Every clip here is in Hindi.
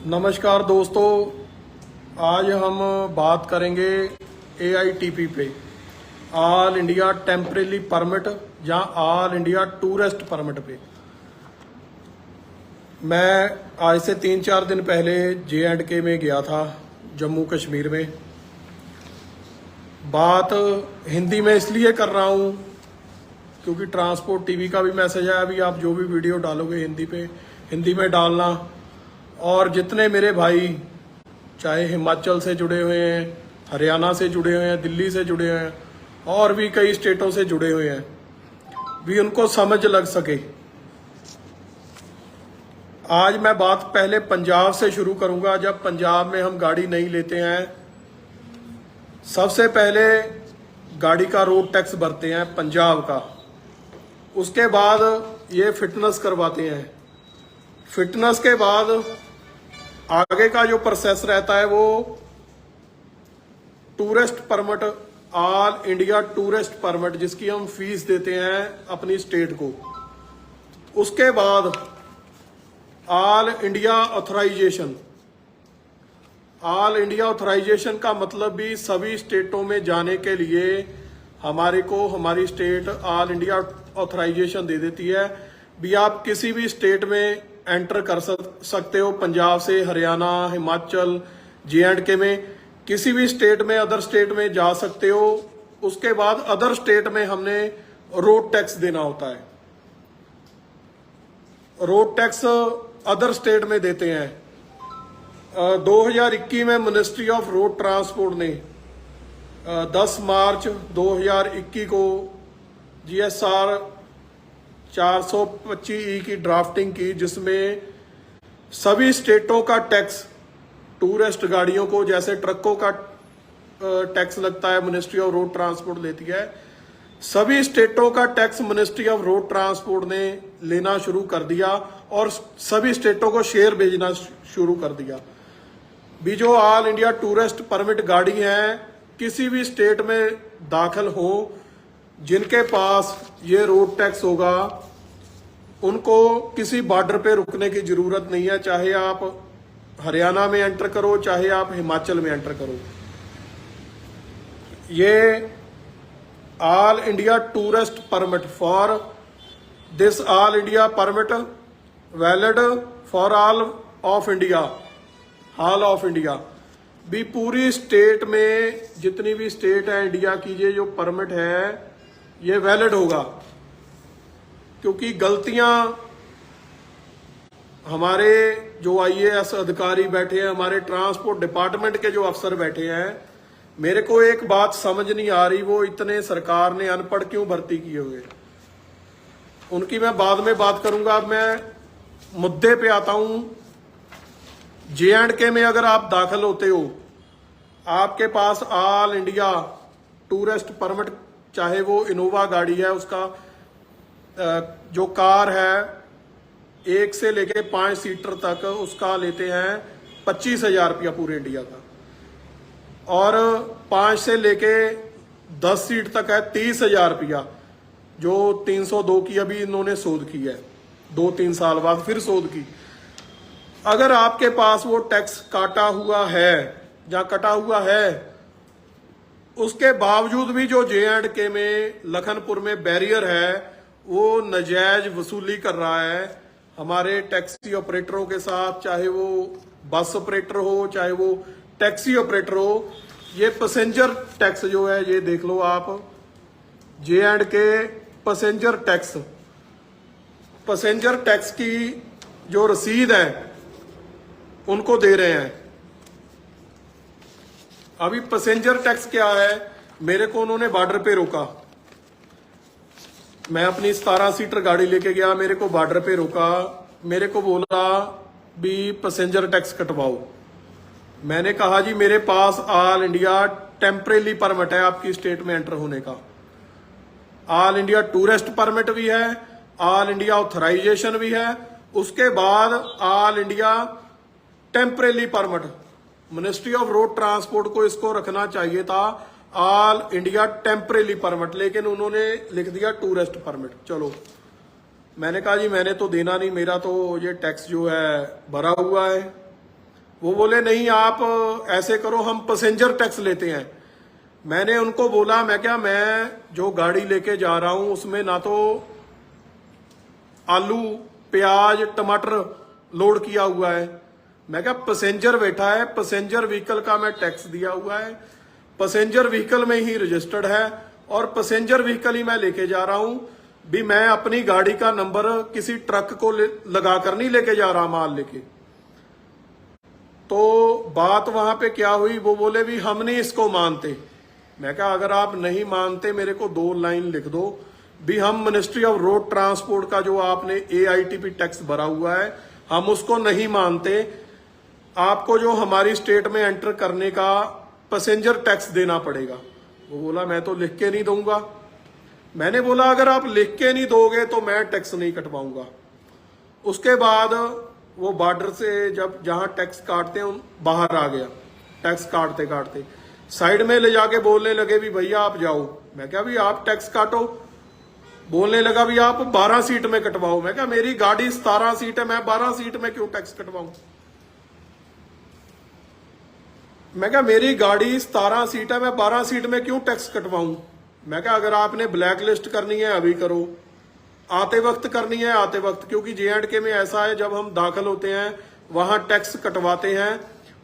नमस्कार दोस्तों, आज हम बात करेंगे AITP पे, ऑल इंडिया टेम्परेरी परमिट या ऑल इंडिया टूरिस्ट परमिट पे। मैं आज से 3-4 दिन पहले J&K में गया था, जम्मू कश्मीर में। बात हिंदी में इसलिए कर रहा हूँ क्योंकि ट्रांसपोर्ट टीवी का भी मैसेज आया, अभी आप जो भी वीडियो डालोगे हिंदी पे हिंदी में डालना। और जितने मेरे भाई चाहे हिमाचल से जुड़े हुए हैं, हरियाणा से जुड़े हुए हैं, दिल्ली से जुड़े हुए हैं और भी कई स्टेटों से जुड़े हुए हैं, भी उनको समझ लग सके। आज मैं बात पहले पंजाब से शुरू करूंगा। जब पंजाब में हम गाड़ी नहीं लेते हैं, सबसे पहले गाड़ी का रोड टैक्स भरते हैं पंजाब का। उसके बाद ये फिटनेस करवाते हैं। फिटनेस के बाद आगे का जो प्रोसेस रहता है वो tourist permit, all India tourist permit, जिसकी हम फीस देते हैं अपनी स्टेट को। उसके बाद all India authorisation. All India authorisation का मतलब भी सभी स्टेटों में जाने के लिए हमारे को हमारी स्टेट ऑल इंडिया ऑथराइजेशन दे देती है। भी आप किसी भी स्टेट में एंटर कर सकते हो, पंजाब से हरियाणा, हिमाचल, J&K में किसी भी स्टेट में, अदर स्टेट में जा सकते हो। उसके बाद अदर स्टेट में हमने रोड टैक्स देना होता है। रोड टैक्स अदर स्टेट में देते हैं। 2021 में मिनिस्ट्री ऑफ रोड ट्रांसपोर्ट ने 10 मार्च 2021 को GSR 425E की ड्राफ्टिंग की, जिसमें सभी स्टेटों का टैक्स, टूरिस्ट गाड़ियों को जैसे ट्रकों का टैक्स लगता है, मिनिस्ट्री ऑफ रोड ट्रांसपोर्ट लेती है। सभी स्टेटों का tax ministry of road transport ने लेना शुरू कर दिया और सभी स्टेटों को शेयर भेजना शुरू कर दिया। भी जो ऑल इंडिया टूरिस्ट परमिट गाड़ी है, किसी भी स्टेट में दाखिल हो, जिनके पास ये रोड टैक्स होगा, उनको किसी बॉर्डर पे रुकने की जरूरत नहीं है। चाहे आप हरियाणा में एंटर करो, चाहे आप हिमाचल में एंटर करो। ये all India tourist permit for this all India permit valid for all of India, all of India. भी पूरी स्टेट में जितनी भी स्टेट है इंडिया की, ये जो परमिट है ये वैलिड होगा। क्योंकि गलतियां हमारे जो IAS अधिकारी बैठे हैं, हमारे ट्रांसपोर्ट डिपार्टमेंट के जो अफसर बैठे हैं, मेरे को एक बात समझ नहीं आ रही, वो इतने सरकार ने अनपढ़ क्यों भर्ती किए हुए। उनकी मैं बाद में बात करूंगा। अब मैं मुद्दे पे आता हूं। J&K में अगर आप दाखिल होते हो, आपके पास ऑल इंडिया टूरिस्ट परमिट, चाहे वो इनोवा गाड़ी है, उसका जो कार है 1 से लेके 5 सीटर तक, उसका लेते हैं 25,000 रुपया पूरे इंडिया का। और 5 से लेके 10 सीट तक है 30,000 रुपया, जो 302 की अभी इन्होंने शोध की है, 2-3 साल बाद फिर शोध की। अगर आपके पास वो टैक्स काटा हुआ है या कटा हुआ है, उसके बावजूद भी जो J&K में लखनपुर में बैरियर है वो नजायज वसूली कर रहा है हमारे टैक्सी ऑपरेटरों के साथ, चाहे वो बस ऑपरेटर हो, चाहे वो टैक्सी ऑपरेटर हो। ये पैसेंजर टैक्स जो है, ये देख लो आप, J&K passenger tax, passenger tax की जो रसीद है उनको दे रहे हैं। अभी पैसेंजर टैक्स क्या है, मेरे को उन्होंने बॉर्डर पे रोका। मैं अपनी 17 सीटर गाड़ी लेके गया, मेरे को बॉर्डर पे रोका, मेरे को बोला भी पैसेंजर टैक्स कटवाओ। मैंने कहा जी मेरे पास ऑल इंडिया टेम्परेरी परमिट है आपकी स्टेट में एंटर होने का, ऑल इंडिया टूरिस्ट परमिट भी है, ऑल इंडिया ऑथराइजेशन भी है, उसके बाद all India temporary permit. Ministry of road transport को इसको रखना चाहिए था ऑल इंडिया टेम्परेरी परमिट, लेकिन उन्होंने लिख दिया टूरिस्ट परमिट। चलो, मैंने कहा जी मैंने तो देना नहीं, मेरा तो ये टैक्स जो है भरा हुआ है। वो बोले नहीं आप ऐसे करो, हम पैसेंजर टैक्स लेते हैं। मैंने उनको बोला मैं क्या, मैं जो गाड़ी लेके जा रहा हूं उसमें ना तो आलू प्याज टमाटर लोड किया हुआ है, मैं क्या पैसेंजर बैठा है, पैसेंजर व्हीकल का मैं टैक्स दिया हुआ है, पैसेंजर व्हीकल में ही रजिस्टर्ड है और पैसेंजर व्हीकल ही मैं लेके जा रहा हूं भी। मैं अपनी गाड़ी का नंबर किसी ट्रक को लगा कर नहीं लेके जा रहा माल लेके। तो बात वहां पे क्या हुई, वो बोले भी हम नहीं इसको मानते। मैं कहा अगर आप नहीं मानते मेरे को 2 लाइन लिख दो भी हम मिनिस्ट्री ऑफ रोड ट्रांसपोर्ट का जो आपने AITP टैक्स भरा हुआ है हम उसको नहीं मानते, आपको जो हमारी स्टेट में एंटर करने का पैसेंजर टैक्स देना पड़ेगा। वो बोला मैं तो लिख के नहीं दूंगा। मैंने बोला अगर आप लिख के नहीं दोगे तो मैं टैक्स नहीं कटवाऊंगा। उसके बाद वो बॉर्डर से जब जहां टैक्स काटते हैं बाहर आ गया, टैक्स काटते काटते साइड में ले जाके बोलने लगे भी भैया आप जाओ। मैं क्या भी आप टैक्स काटो, बोलने लगा भी आप 12 सीट में कटवाओ। मैं क्या मेरी गाड़ी 17 सीट है, मैं 12 सीट में क्यों टैक्स कटवाऊं। मैं क्या मेरी गाड़ी 17 सीट है, मैं 12 सीट में क्यों टैक्स कटवाऊं। मैं क्या अगर आपने ब्लैक लिस्ट करनी है अभी करो, आते वक्त करनी है आते वक्त, क्योंकि JNK में ऐसा है जब हम दाखिल होते हैं वहां टैक्स कटवाते हैं,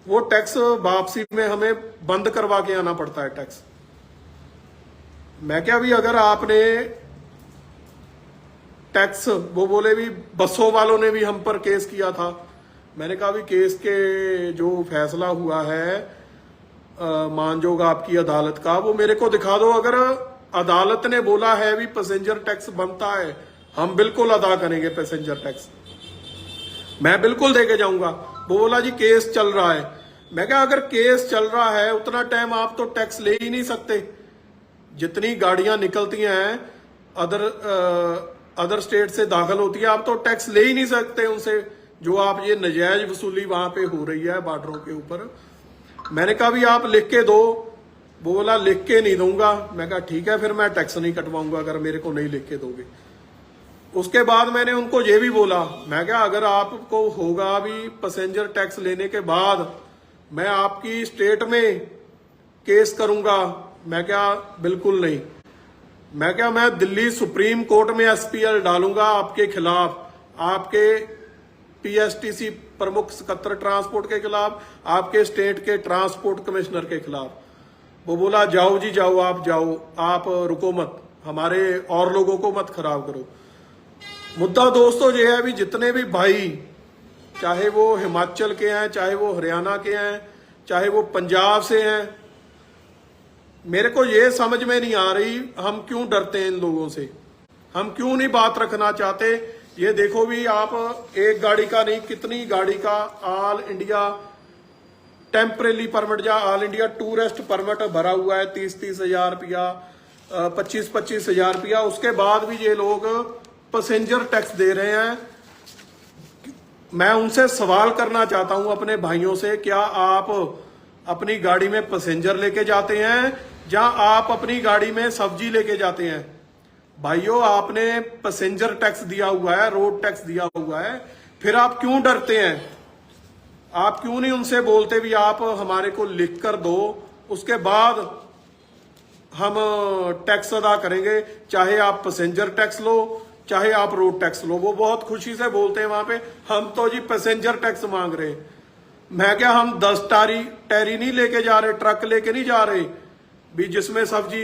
वो टैक्स वापसी में हमें बंद करवा के आना पड़ता है टैक्स। मैं क्या भी अगर आपने टैक्स, वो बोले भी बसों वालों ने भी हम पर केस किया था। मैंने कहा भी केस के जो फैसला हुआ है मानजोग आपकी अदालत का वो मेरे को दिखा दो। अगर अदालत ने बोला है भी पैसेंजर टैक्स बनता है, हम बिल्कुल अदा करेंगे पैसेंजर टैक्स, मैं बिल्कुल देके जाऊंगा। वो बोला जी केस चल रहा है। मैं कहा अगर केस चल रहा है उतना टाइम आप तो टैक्स ले ही नहीं सकते। जितनी गाड़ियां निकलती हैं अदर स्टेट से दाखिल होती है, आप तो टैक्स ले ही नहीं सकते उनसे, जो आप ये नजायज वसूली वहां पे हो रही है बॉर्डरों के ऊपर। मैंने कहा भी आप लिख के दो। वो बोला लिख के नहीं दूंगा। मैं कहा ठीक है फिर मैं टैक्स नहीं कटवाऊंगा अगर मेरे को नहीं लिख के दोगे। उसके बाद मैंने उनको ये भी बोला, मैं क्या अगर आपको होगा भी पैसेंजर टैक्स लेने के बाद मैं आपकी स्टेट में केस करूंगा। मैं क्या बिल्कुल नहीं। मैं क्या मैं दिल्ली सुप्रीम कोर्ट में SPL डालूंगा आपके खिलाफ, आपके PSTC प्रमुख सकत्तर ट्रांसपोर्ट के खिलाफ, आपके स्टेट के ट्रांसपोर्ट कमिश्नर के खिलाफ। वो बोला जाओ जी जाओ, आप जाओ, आप रुको मत, हमारे और लोगों को मत खराब करो। मुद्दा दोस्तों ये है भी जितने भी भाई, चाहे वो हिमाचल के हैं, चाहे वो हरियाणा के हैं, चाहे वो पंजाब से हैं, मेरे को ये समझ में नहीं आ रही हम क्यों डरते हैं इन लोगों से, हम क्यों नहीं बात रखना चाहते। ये देखो भी आप एक गाड़ी का नहीं कितनी गाड़ी का ऑल इंडिया टेम्परेरी परमिट या ऑल इंडिया टूरिस्ट परमिट भरा हुआ है 30-30 हजार रुपया, 25-25 हजार रुपया। उसके बाद भी ये लोग पैसेंजर टैक्स दे रहे हैं। मैं उनसे सवाल करना चाहता हूं अपने भाइयों से, क्या आप अपनी गाड़ी में पैसेंजर लेके जाते हैं या आप अपनी गाड़ी में सब्जी लेके जाते हैं। भाइयों, आपने पैसेंजर टैक्स दिया हुआ है, रोड टैक्स दिया हुआ है, फिर आप क्यों डरते हैं? आप क्यों नहीं उनसे बोलते भी आप हमारे को लिख कर दो, उसके बाद हम टैक्स अदा करेंगे, चाहे आप पैसेंजर टैक्स लो चाहे आप रोड टैक्स लो। वो बहुत खुशी से बोलते हैं वहां पे, हम तो जी पैसेंजर टैक्स मांग रहे हैं। मैं क्या, हम 10 टैरी नहीं लेके जा रहे, ट्रक लेके नहीं जा रहे भी जिसमें सब्जी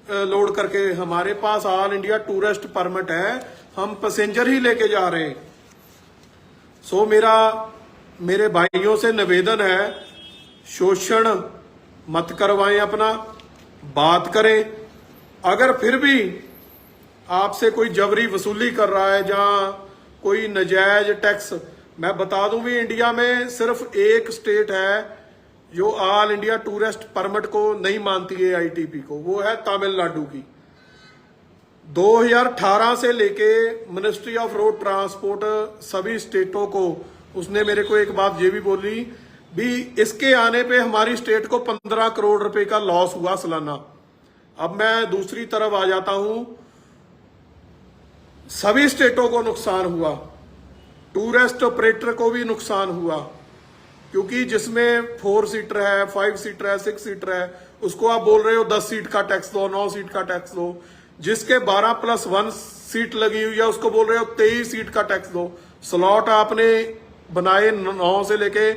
लोड करके। हमारे पास ऑल इंडिया टूरिस्ट परमिट है, हम पैसेंजर ही लेके जा रहे हैं। सो मेरे भाइयों से निवेदन है, शोषण मत करवाएं, अपना बात करें। अगर फिर भी आपसे कोई जबरी वसूली कर रहा है जहां कोई नजायज टैक्स, मैं बता दूं भी इंडिया में सिर्फ एक स्टेट है जो ऑल इंडिया टूरिस्ट परमिट को नहीं मानती है AITP को, वो है तमिलनाडु की। 2018 से लेके मिनिस्ट्री ऑफ रोड ट्रांसपोर्ट सभी स्टेटों को, उसने मेरे को एक बात ये भी बोली भी इसके आने पे हमारी स्टेट को 15 करोड़ रुपए का लॉस हुआ सालाना। अब मैं दूसरी तरफ आ जाता हूं, सभी स्टेटों को नुकसान हुआ, टूरिस्ट ऑपरेटर को भी नुकसान हुआ, क्योंकि जिसमें 4 सीटर है, 5 सीटर है, 6 सीटर है, उसको आप बोल रहे हो 10 सीट का टैक्स दो, 9 सीट का टैक्स दो। जिसके 12+1 सीट लगी हुई है उसको बोल रहे हो 23 सीट का टैक्स दो। स्लॉट आपने बनाए 9 से लेके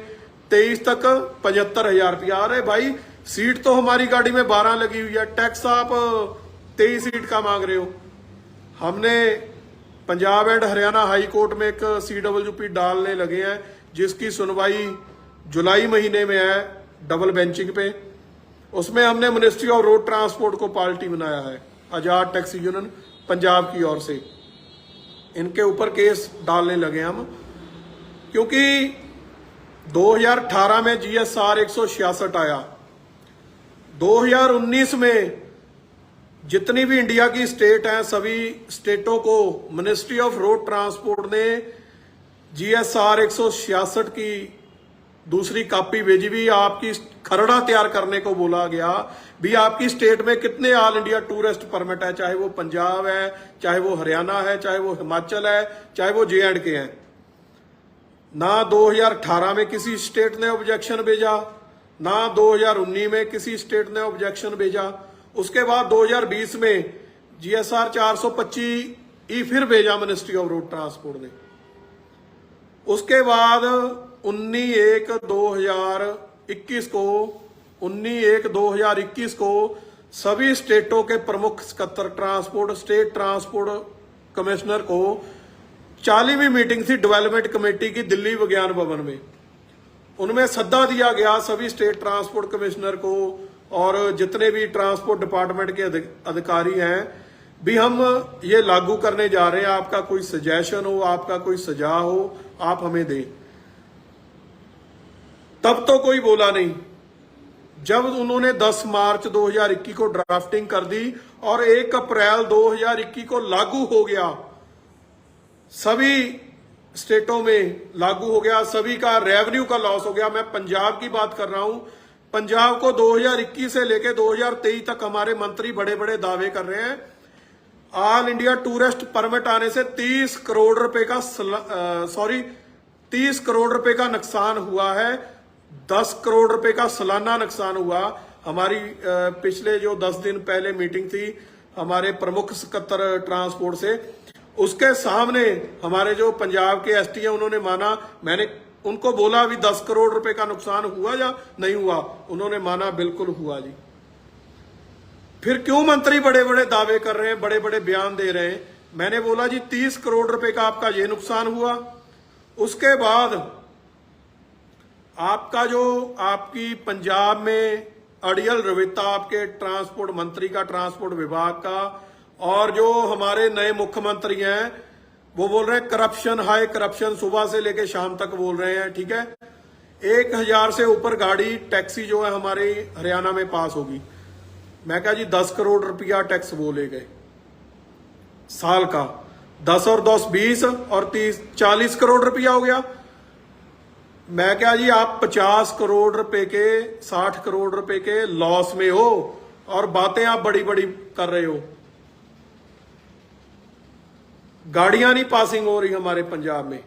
23 तक 75,000 रुपया। अरे भाई सीट तो हमारी गाड़ी में 12 लगी हुई है, टैक्स आप 23 सीट का मांग रहे हो। हमने Punjab and Haryana high court में एक CWP डालने लगे हैं जिसकी सुनवाई जुलाई महीने में है डबल बेंचिंग पे। उसमें हमने मिनिस्ट्री ऑफ रोड ट्रांसपोर्ट को पार्टी बनाया है, आजाद टैक्सी यूनियन पंजाब की ओर से। इनके ऊपर केस डालने लगे हम, क्योंकि 2018 में GSR 166 आया। 2019 में जितनी भी इंडिया की स्टेट हैं सभी स्टेटों को मिनिस्ट्री ऑफ रोड ट्रांसपोर्ट ने GSR 166 की दूसरी कॉपी भेजी भी, आपकी खरड़ा तैयार करने को बोला गया भी आपकी स्टेट में कितने ऑल इंडिया टूरिस्ट परमिट है, चाहे वो पंजाब है, चाहे वो हरियाणा है, चाहे वो हिमाचल है, चाहे वो JNK है। ना 2018 में किसी स्टेट ने ऑब्जेक्शन भेजा, ना 2019 में किसी स्टेट ने ऑब्जेक्शन भेजा। उसके बाद 2020 में GSR 425 फिर भेजा मिनिस्ट्री ऑफ रोड ट्रांसपोर्ट ने। उसके बाद 19/1/2021 को सभी स्टेटों के प्रमुख सकत्तर ट्रांसपोर्ट, स्टेट ट्रांसपोर्ट कमिश्नर को 40वीं मीटिंग थी डेवलपमेंट कमेटी की दिल्ली विज्ञान भवन में। उनमें सद्दा दिया गया सभी स्टेट ट्रांसपोर्ट कमिश्नर को और जितने भी ट्रांसपोर्ट डिपार्टमेंट के अधिकारी हैं भी, हम ये लागू करने जा रहे हैं, आपका कोई सजेशन हो, आपका कोई सुझाव हो, आप हमें दें। तब तो कोई बोला नहीं। जब उन्होंने 10 मार्च 2021 को ड्राफ्टिंग कर दी और 1 अप्रैल 2021 को लागू हो गया, सभी स्टेटों में लागू हो गया, सभी का रेवेन्यू का लॉस हो गया। मैं पंजाब की बात कर रहा हूं। पंजाब को 2021 से लेकर 2023 तक हमारे मंत्री बड़े बड़े दावे कर रहे हैं, ऑल इंडिया टूरिस्ट परमिट आने से 30 करोड़ रुपए का 30 करोड़ रुपए का नुकसान हुआ है, 10 करोड़ रुपए का सालाना नुकसान हुआ। हमारी पिछले जो 10 दिन पहले मीटिंग थी हमारे प्रमुख सकत्तर ट्रांसपोर्ट से, उसके सामने हमारे जो पंजाब के ST हैं उन्होंने माना। मैंने उनको बोला भी 10 करोड़ रुपए का नुकसान हुआ या नहीं हुआ, उन्होंने माना बिल्कुल हुआ जी। फिर क्यों मंत्री बड़े बड़े दावे कर रहे हैं, बड़े बड़े बयान दे रहे हैं? मैंने बोला जी 30 करोड़ रुपए का आपका ये नुकसान हुआ। उसके बाद आपका जो आपकी पंजाब में अड़ियल रविता आपके ट्रांसपोर्ट मंत्री का, ट्रांसपोर्ट विभाग का, और जो हमारे नए मुख्यमंत्री हैं वो बोल रहे हैं करप्शन, हाई करप्शन, सुबह से लेके शाम तक बोल रहे हैं। ठीक है, 1000 से ऊपर गाड़ी टैक्सी जो है हमारे हरियाणा में पास होगी। मैं कहा जी 10 करोड़ रुपया टैक्स वो ले गए साल का, 10 और 10 20 और 30 40 करोड़ रुपया हो गया। मैं क्या जी आप 50 करोड़ रुपए के, 60 करोड़ रुपए के लॉस में हो और बातें आप बड़ी बड़ी कर रहे हो। गाड़ियां नहीं पासिंग हो रही हमारे पंजाब में,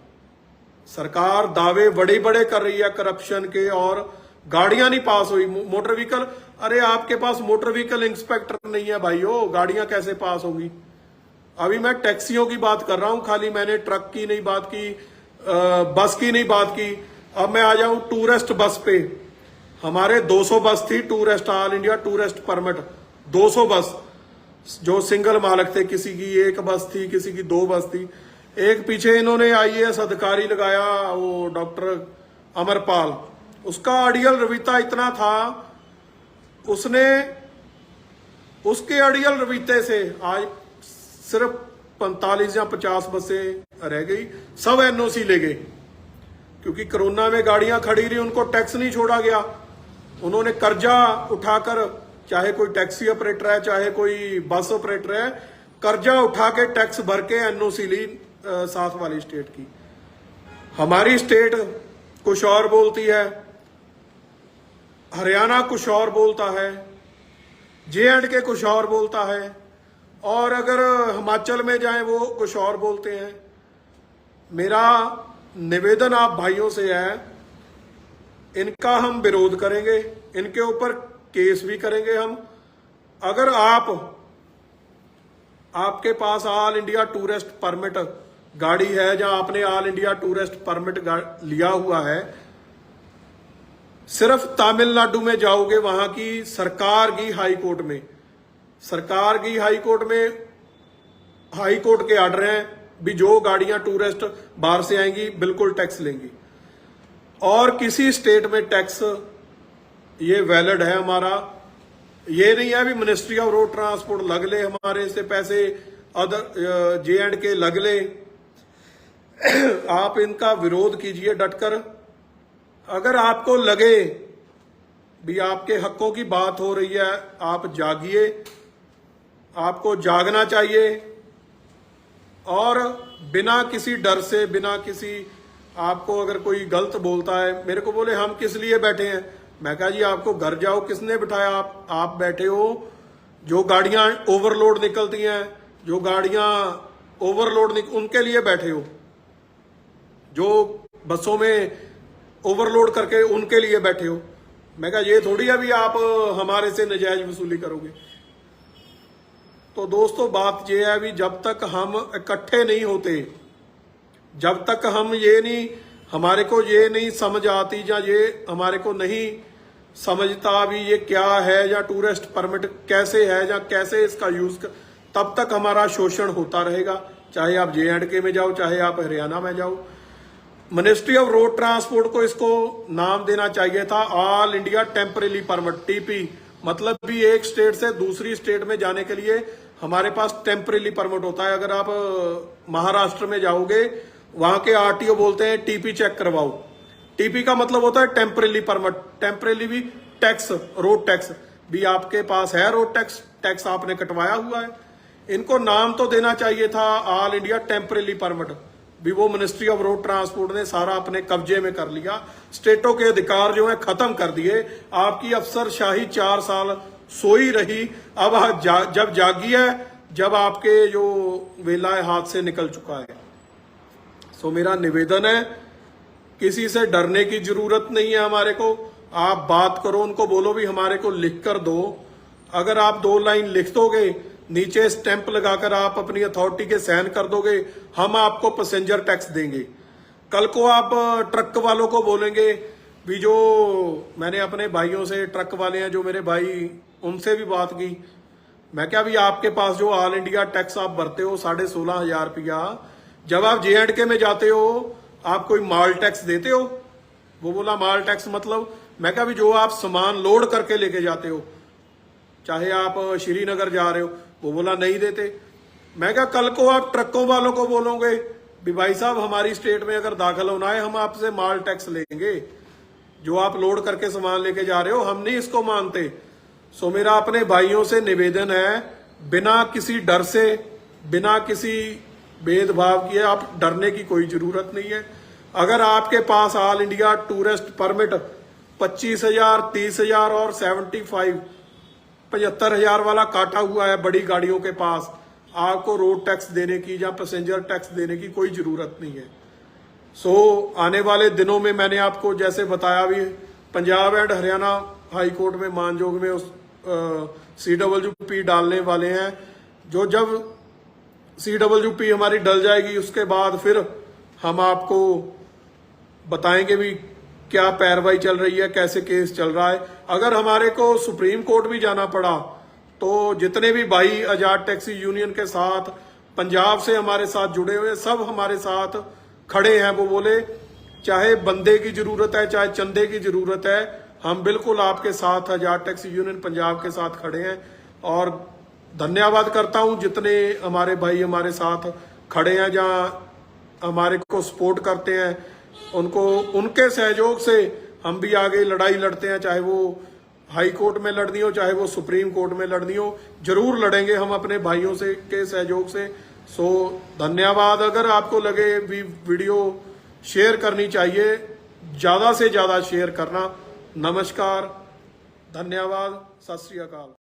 सरकार दावे बड़े बड़े कर रही है करप्शन के और गाड़ियां नहीं पास हुई। मोटर व्हीकल, अरे आपके पास मोटर व्हीकल इंस्पेक्टर नहीं है भाइयों, गाड़ियां कैसे पास होगी? अभी मैं टैक्सियों की बात कर रहा हूं, खाली मैंने ट्रक की नहीं बात की, बस की नहीं बात की। अब मैं आ जाऊं टूरिस्ट बस पे। हमारे 200 बस थी tourist, all India tourist permit 200 बस जो सिंगल मालक थे, किसी की 1 बस थी, किसी की 2 बस थी। एक पीछे इन्होंने IAS अधिकारी लगाया, वो डॉक्टर अमरपाल, उसका अड़ियल रविता इतना था, उसने उसके अड़ियल रविते से आज सिर्फ 45 या 50 बसें रह गई, सब NOC ले गए क्योंकि कोरोना में गाड़ियां खड़ी रही, उनको टैक्स नहीं छोड़ा गया। उन्होंने कर्जा उठाकर, चाहे कोई टैक्सी ऑपरेटर है चाहे कोई बस ऑपरेटर है, कर्जा उठा के टैक्स भर के NOC ली साथ वाली स्टेट की। हमारी स्टेट कुछ और बोलती है, हरियाणा कुछ और बोलता है, JNK कुछ और बोलता है, और अगर हिमाचल में जाएं वो कुछ और बोलते हैं। मेरा निवेदन आप भाइयों से है, इनका हम विरोध करेंगे, इनके ऊपर केस भी करेंगे हम। अगर आपके पास ऑल इंडिया टूरिस्ट परमिट गाड़ी है, जहां आपने ऑल इंडिया टूरिस्ट परमिट लिया हुआ है, सिर्फ तमिलनाडु में जाओगे, वहां की सरकार की हाई कोर्ट में हाई कोर्ट के आर्डर हैं भी जो गाड़ियां टूरिस्ट बाहर से आएंगी बिल्कुल टैक्स लेंगी, और किसी स्टेट में टैक्स ये वैलिड है हमारा। ये नहीं है भी मिनिस्ट्री ऑफ रोड ट्रांसपोर्ट लग ले हमारे से पैसे, अदर J&K लग ले। आप इनका विरोध कीजिए डटकर। अगर आपको लगे भी आपके हकों की बात हो रही है, आप जागिए, आपको जागना चाहिए, और बिना किसी डर से, बिना किसी, आपको अगर कोई गलत बोलता है, मेरे को बोले हम किस लिए बैठे हैं, मैं कहा जी आपको घर जाओ, किसने बिठाया, आप बैठे हो। जो गाड़ियां ओवरलोड निकलती हैं, जो गाड़ियां ओवरलोड उनके लिए बैठे हो, जो बसों में ओवरलोड करके उनके लिए बैठे हो। मैं कहा ये थोड़ी अभी आप हमारे से नजायज वसूली करोगे। तो दोस्तों बात यह है भी जब तक हम इकट्ठे नहीं होते, जब तक हम ये नहीं, हमारे को ये नहीं समझ आती, या ये हमारे को नहीं समझता भी ये क्या है, या टूरिस्ट परमिट कैसे है, या कैसे इसका यूज तब तक हमारा शोषण होता रहेगा। चाहे आप J&K में जाओ, चाहे आप हरियाणा में जाओ। मिनिस्ट्री ऑफ रोड ट्रांसपोर्ट को इसको नाम देना चाहिए था all India temporary permit, TP। मतलब भी एक स्टेट से दूसरी स्टेट में जाने के लिए हमारे पास टेम्परेरी परमिट होता है। अगर आप महाराष्ट्र में जाओगे, वहां के RTO बोलते हैं TP चेक करवाओ। TP का मतलब होता है टेम्परेरी परमिट। टेम्परेरी भी टैक्स, रोड टैक्स भी आपके पास है, रोड टैक्स आपने कटवाया हुआ है। इनको नाम तो देना चाहिए था ऑल इंडिया टेम्परेरी परमिट भी, वो मिनिस्ट्री ऑफ रोड ट्रांसपोर्ट ने सारा अपने कब्जे में कर लिया। स्टेटों के अधिकार जो है खत्म कर दिए। आपकी अफसरशाही 4 साल सोई रही, अब जब जागी है, जब आपके जो वेला हाथ से निकल चुका है। सो मेरा निवेदन है, किसी से डरने की जरूरत नहीं है हमारे को। आप बात करो, उनको बोलो भी हमारे को लिख कर दो। अगर आप 2 लाइन लिख दोगे, नीचे स्टैंप लगाकर आप अपनी अथॉरिटी के साइन कर दोगे, हम आपको पैसेंजर टैक्स देंगे। कल को आप ट्रक वालों को बोलेंगे भी, जो मैंने अपने भाइयों से, ट्रक वाले हैं जो मेरे भाई, उनसे भी बात की। मैं क्या भी आपके पास जो ऑल इंडिया टैक्स आप भरते हो 16,500 रुपया, जब आप J&K में जाते हो आप कोई माल टैक्स देते हो? वो बोला माल टैक्स मतलब, मैं क्या भी जो आप सामान लोड करके लेके जाते हो, चाहे आप श्रीनगर जा रहे हो, वो बोला नहीं देते। मैं क्या कल को आप ट्रकों वालों को बोलोगे भी भाई साहब हमारी स्टेट में अगर दाखिल होना है, हम आपसे माल टैक्स लेंगे, जो आप लोड करके सामान लेके जा रहे हो, हम नहीं इसको मानते। सो मेरा अपने भाइयों से निवेदन है, बिना किसी डर से, बिना किसी भेदभाव किए, आप डरने की कोई जरूरत नहीं है। अगर आपके पास ऑल इंडिया टूरिस्ट परमिट 25,000, 30,000 और 75,000 वाला काटा हुआ है बड़ी गाड़ियों के पास, आपको रोड टैक्स देने की या पैसेंजर टैक्स देने की कोई जरूरत नहीं है। सो आने वाले दिनों में मैंने आपको जैसे बताया भी, Punjab and Haryana high court में मानजोग में उस CWP डालने वाले हैं। जो जब CWP हमारी डल जाएगी, उसके बाद फिर हम आपको बताएंगे भी क्या पैरवाई चल रही है, कैसे केस चल रहा है। अगर हमारे को सुप्रीम कोर्ट भी जाना पड़ा, तो जितने भी भाई आजाद टैक्सी यूनियन के साथ पंजाब से हमारे साथ जुड़े हुए, सब हमारे साथ खड़े हैं। वो बोले चाहे बंदे की जरूरत है, चाहे चंदे की जरूरत है, हम बिल्कुल आपके साथ, आजाद टैक्सी यूनियन पंजाब के साथ खड़े हैं। और धन्यवाद करता हूं जितने हमारे भाई हमारे साथ खड़े हैं, जहां हमारे को सपोर्ट करते हैं, उनको, उनके सहयोग से हम भी आगे लड़ाई लड़ते हैं। चाहे वो हाई कोर्ट में लड़नी हो, चाहे वो सुप्रीम कोर्ट में लड़नी हो, जरूर लड़ेंगे हम अपने भाइयों से के सहयोग से। सो धन्यवाद। अगर आपको लगे भी वीडियो शेयर करनी चाहिए, ज्यादा से ज्यादा शेयर करना। नमस्कार, धन्यवाद, सत श्री अकाल।